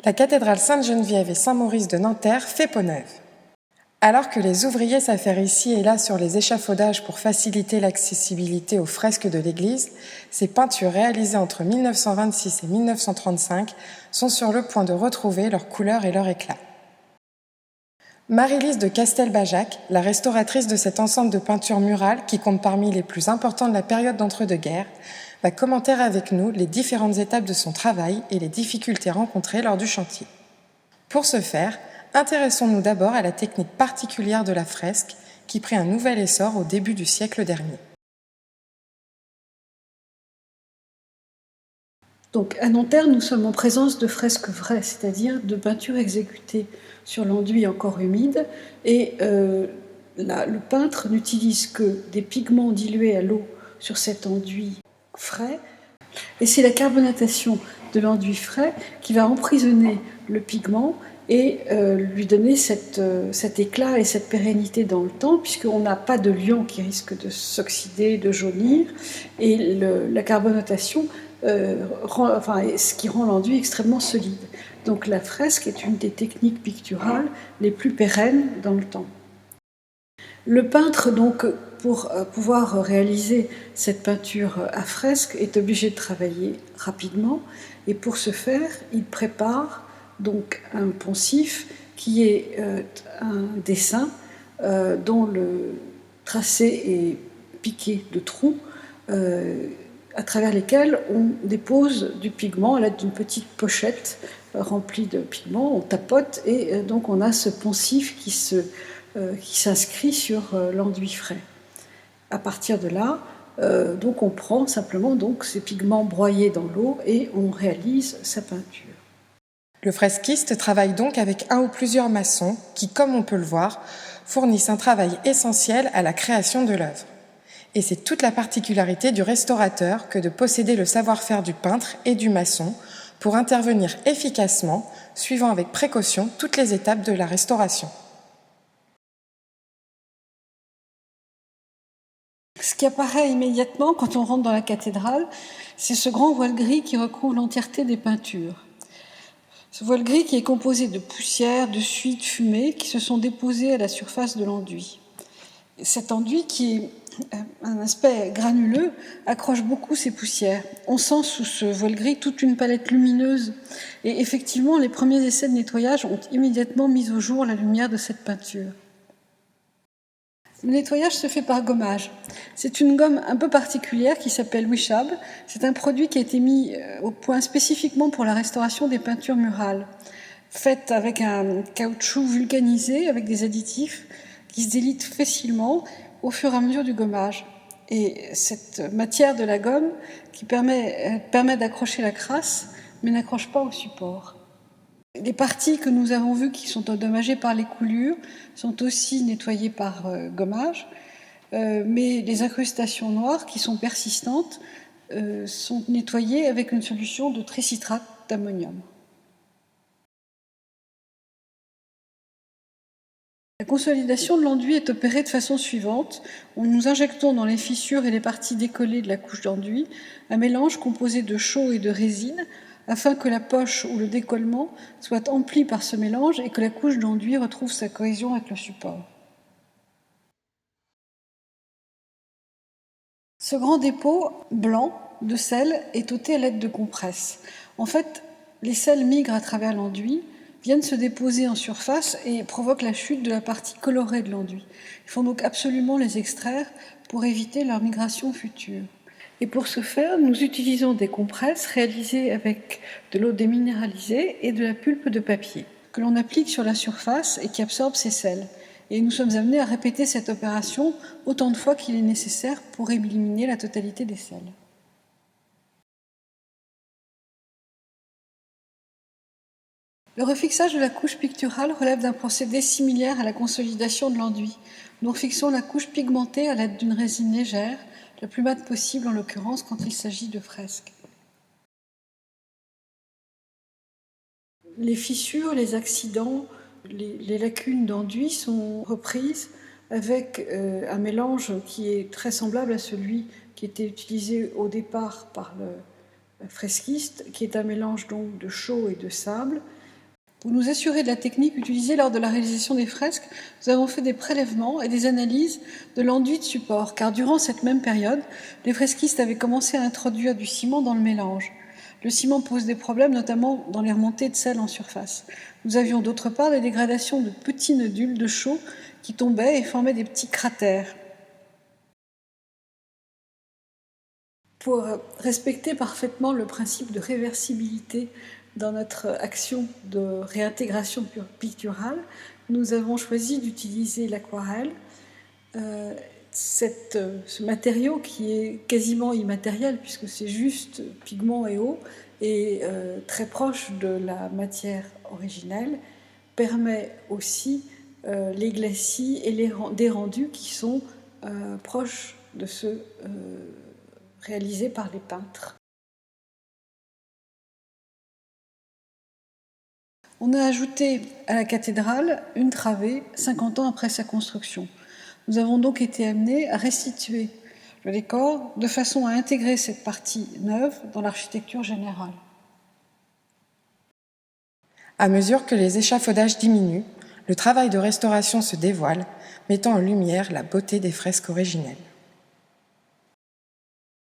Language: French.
La cathédrale Sainte-Geneviève et Saint-Maurice de Nanterre fait peau neuve. Alors que les ouvriers s'affairent ici et là sur les échafaudages pour faciliter l'accessibilité aux fresques de l'église, ces peintures réalisées entre 1926 et 1935 sont sur le point de retrouver leur couleur et leur éclat. Marie-Lise de Castelbajac, la restauratrice de cet ensemble de peintures murales qui compte parmi les plus importants de la période d'entre-deux-guerres, va commenter avec nous les différentes étapes de son travail et les difficultés rencontrées lors du chantier. Pour ce faire, intéressons-nous d'abord à la technique particulière de la fresque qui prit un nouvel essor au début du siècle dernier. Donc à Nanterre, nous sommes en présence de fresques vraies, c'est-à-dire de peintures exécutées sur l'enduit encore humide, et le peintre n'utilise que des pigments dilués à l'eau sur cet enduit frais, et c'est la carbonatation de l'enduit frais qui va emprisonner le pigment et lui donner cet éclat et cette pérennité dans le temps, puisqu'on n'a pas de liant qui risque de s'oxyder, de jaunir, et la carbonatation ce qui rend l'enduit extrêmement solide. Donc la fresque est une des techniques picturales les plus pérennes dans le temps. Le peintre, donc, pour pouvoir réaliser cette peinture à fresque, est obligé de travailler rapidement, et pour ce faire, il prépare donc un poncif qui est un dessin dont le tracé est piqué de trous à travers lesquels on dépose du pigment à l'aide d'une petite pochette remplie de pigment, on tapote et donc on a ce poncif qui s'inscrit sur l'enduit frais. À partir de là, donc on prend simplement donc ces pigments broyés dans l'eau et on réalise sa peinture. Le fresquiste travaille donc avec un ou plusieurs maçons qui, comme on peut le voir, fournissent un travail essentiel à la création de l'œuvre. Et c'est toute la particularité du restaurateur que de posséder le savoir-faire du peintre et du maçon pour intervenir efficacement, suivant avec précaution toutes les étapes de la restauration. Ce qui apparaît immédiatement quand on rentre dans la cathédrale, c'est ce grand voile gris qui recouvre l'entièreté des peintures. Ce voile gris qui est composé de poussière, de suie, de fumée qui se sont déposées à la surface de l'enduit. Cet enduit qui est un aspect granuleux accroche beaucoup ces poussières. On sent sous ce voile gris toute une palette lumineuse et effectivement les premiers essais de nettoyage ont immédiatement mis au jour la lumière de cette peinture. Le nettoyage se fait par gommage. C'est une gomme un peu particulière qui s'appelle Wishab. C'est un produit qui a été mis au point spécifiquement pour la restauration des peintures murales, faite avec un caoutchouc vulcanisé avec des additifs qui se délitent facilement au fur et à mesure du gommage. Et cette matière de la gomme qui permet d'accrocher la crasse, mais n'accroche pas au support. Les parties que nous avons vues qui sont endommagées par les coulures sont aussi nettoyées par gommage, mais les incrustations noires qui sont persistantes sont nettoyées avec une solution de tricitrate d'ammonium. La consolidation de l'enduit est opérée de façon suivante. Nous injectons dans les fissures et les parties décollées de la couche d'enduit un mélange composé de chaux et de résine afin que la poche ou le décollement soit empli par ce mélange et que la couche d'enduit retrouve sa cohésion avec le support. Ce grand dépôt blanc de sel est ôté à l'aide de compresses. En fait, les sels migrent à travers l'enduit, viennent se déposer en surface et provoquent la chute de la partie colorée de l'enduit. Il faut donc absolument les extraire pour éviter leur migration future. Et pour ce faire, nous utilisons des compresses réalisées avec de l'eau déminéralisée et de la pulpe de papier, que l'on applique sur la surface et qui absorbe ces sels. Et nous sommes amenés à répéter cette opération autant de fois qu'il est nécessaire pour éliminer la totalité des sels. Le refixage de la couche picturale relève d'un procédé similaire à la consolidation de l'enduit. Nous refixons la couche pigmentée à l'aide d'une résine légère, la plus mate possible en l'occurrence quand il s'agit de fresques. Les fissures, les accidents, les lacunes d'enduit sont reprises avec un mélange qui est très semblable à celui qui était utilisé au départ par le fresquiste, qui est un mélange donc de chaux et de sable, Pour nous assurer de la technique utilisée lors de la réalisation des fresques, nous avons fait des prélèvements et des analyses de l'enduit de support, car durant cette même période, les fresquistes avaient commencé à introduire du ciment dans le mélange. Le ciment pose des problèmes, notamment dans les remontées de sel en surface. Nous avions d'autre part des dégradations de petits nodules de chaux qui tombaient et formaient des petits cratères. Pour respecter parfaitement le principe de réversibilité dans notre action de réintégration picturale, nous avons choisi d'utiliser l'aquarelle, ce matériau qui est quasiment immatériel puisque c'est juste pigment et eau et très proche de la matière originelle, permet aussi les glacis et des rendus qui sont proches de ceux réalisés par les peintres. On a ajouté à la cathédrale une travée 50 ans après sa construction. Nous avons donc été amenés à restituer le décor de façon à intégrer cette partie neuve dans l'architecture générale. À mesure que les échafaudages diminuent, le travail de restauration se dévoile, mettant en lumière la beauté des fresques originelles.